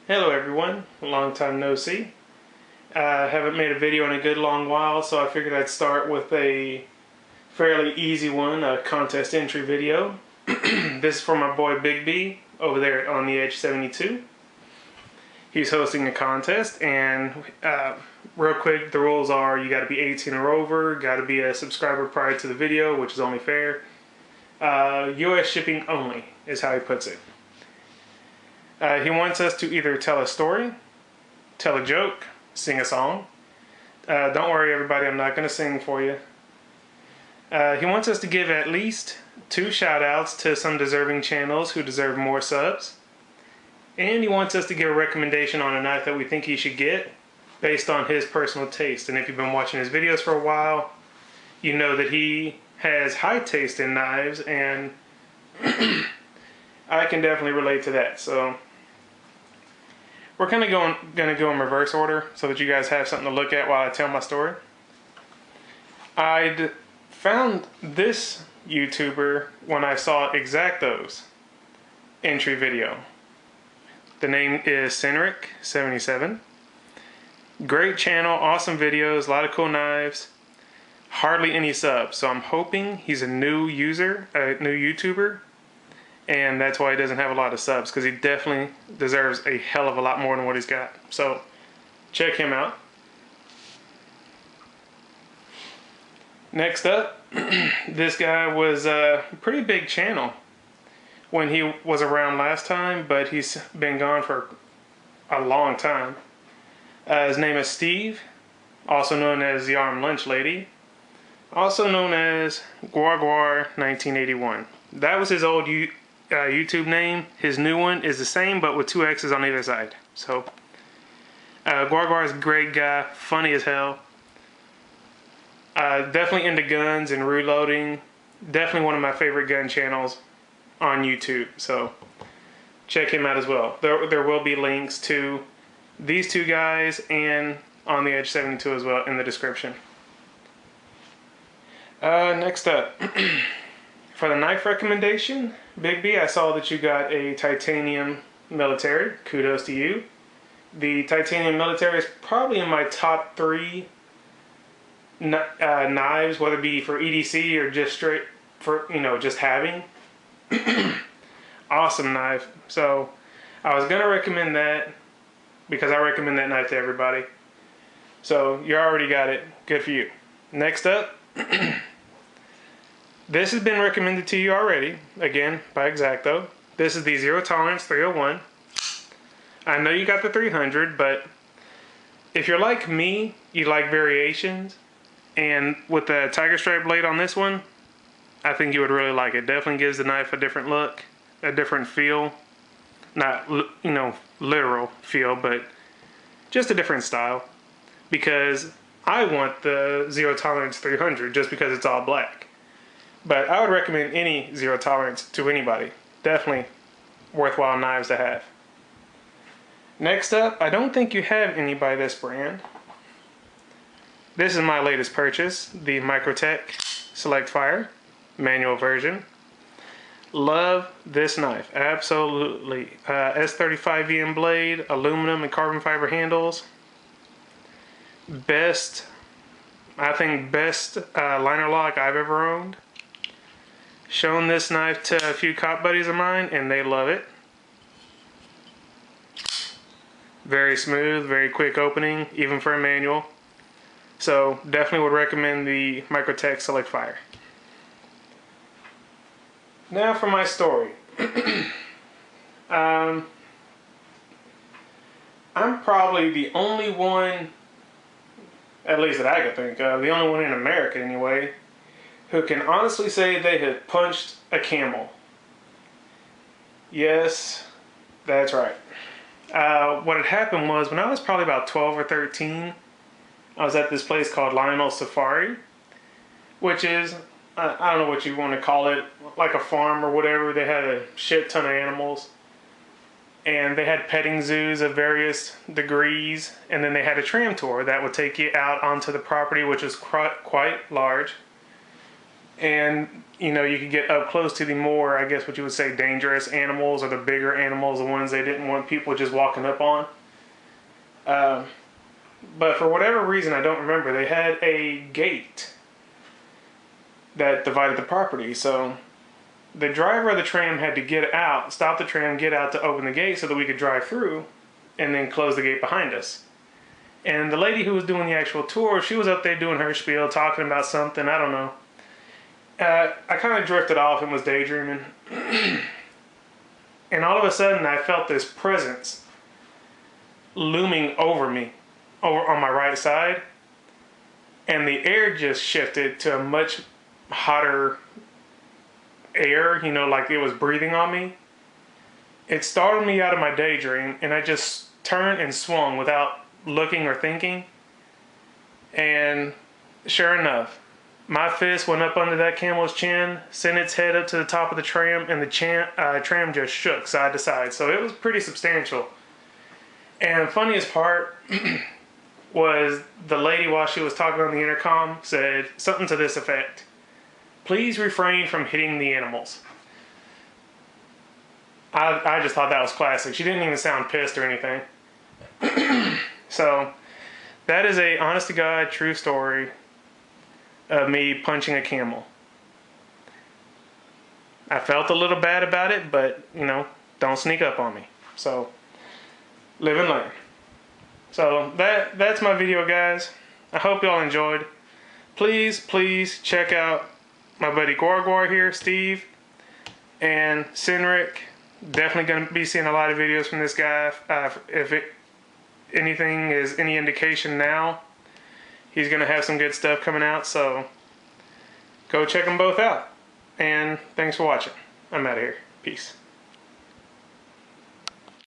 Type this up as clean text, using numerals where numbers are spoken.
Hello everyone, long time no see. Haven't made a video in a good long while, so I figured I'd start with a fairly easy one, a contest entry video. This is for my boy Big B over there on the Edge 72. He's hosting a contest, and real quick, the rules are you got to be 18 or over, got to be a subscriber prior to the video, which is only fair. US shipping only is how he puts it. He wants us to either tell a story, tell a joke, sing a song. Don't worry everybody, I'm not going to sing for you. He wants us to give at least 2 shout outs to some deserving channels who deserve more subs. And he wants us to give a recommendation on a knife that we think he should get based on his personal taste. And if you've been watching his videos for a while, you know that he has high taste in knives, and I can definitely relate to that. So we're kind of going to go in reverse order so that you guys have something to look at while I tell my story. I'd found this YouTuber when I saw Exacto's entry video. The name is Senric77. Great channel, awesome videos, a lot of cool knives, hardly any subs. So I'm hoping he's a new user, a new YouTuber, and that's why he doesn't have a lot of subs, because he definitely deserves a hell of a lot more than what he's got. So check him out. Next up, this guy was a pretty big channel when he was around last time, but he's been gone for a long time. His name is Steve, also known as the Armed Lunch Lady, also known as Guar1981. That was his old YouTube name. His new one is the same, but with 2 X's on either side. So Guar is a great guy, funny as hell. Definitely into guns and reloading. Definitely one of my favorite gun channels on YouTube. So check him out as well. There will be links to these 2 guys and on the Edge 72 as well in the description. Next up, for the knife recommendation, Big B, I saw that you got a titanium military. Kudos to you. The titanium military is probably in my top 3 knives, whether it be for EDC or just straight for, just having. Awesome knife. So I was gonna recommend that because I recommend that knife to everybody. So you already got it. Good for you. Next up, this has been recommended to you already, again, by Exacto. This is the Zero Tolerance 301. I know you got the 300, but if you're like me, you like variations, and with the tiger stripe blade on this one, I think you would really like it. Definitely gives the knife a different look, a different feel. Not, literal feel, but just a different style. Because I want the Zero Tolerance 300 just because it's all black. But I would recommend any Zero Tolerance to anybody. Definitely worthwhile knives to have. Next up, I don't think you have any by this brand. This is my latest purchase, the Microtech Select Fire manual version. Love this knife, absolutely. S35 blade, aluminum and carbon fiber handles. I think best liner lock I've ever owned. Shown this knife to a few cop buddies of mine and they love it. Very smooth, very quick opening, even for a manual. So definitely would recommend the Microtech Select Fire. Now for my story. I'm probably the only one, at least that I could think of, the only one in America anyway, who can honestly say they have punched a camel. Yes, that's right. What had happened was when I was probably about 12 or 13, I was at this place called Lionel's Safari, which is, I don't know what you want to call it, like a farm or whatever. They had a shit ton of animals. And they had petting zoos of various degrees. And then they had a tram tour that would take you out onto the property, which is quite large. And you know, you could get up close to the more, I guess what you would say, dangerous animals, or the bigger animals, the ones they didn't want people just walking up on. But for whatever reason, I don't remember, they had a gate that divided the property. So the driver of the tram had to get out, stop the tram, get out to open the gate so that we could drive through, and then close the gate behind us. And the lady who was doing the actual tour, she was up there doing her spiel, talking about something, I don't know. I kind of drifted off and was daydreaming. And all of a sudden, I felt this presence looming over me, over on my right side. And the air just shifted to a much hotter air, you know, like it was breathing on me. It startled me out of my daydream, and I just turned and swung without looking or thinking. And sure enough, my fist went up under that camel's chin, sent its head up to the top of the tram, and the tram just shook side to side. So it was pretty substantial. And the funniest part was the lady, while she was talking on the intercom, said something to this effect: "Please refrain from hitting the animals." I just thought that was classic. She didn't even sound pissed or anything. So that is a honest to God true story of me punching a camel. I felt a little bad about it, but you know, don't sneak up on me. So live and learn. So that's my video, guys. I hope y'all enjoyed. Please check out my buddy Gorgor here, Steve, and Sinric. Definitely going to be seeing a lot of videos from this guy. If anything is any indication now, he's going to have some good stuff coming out. So go check them both out. And thanks for watching. I'm out of here. Peace.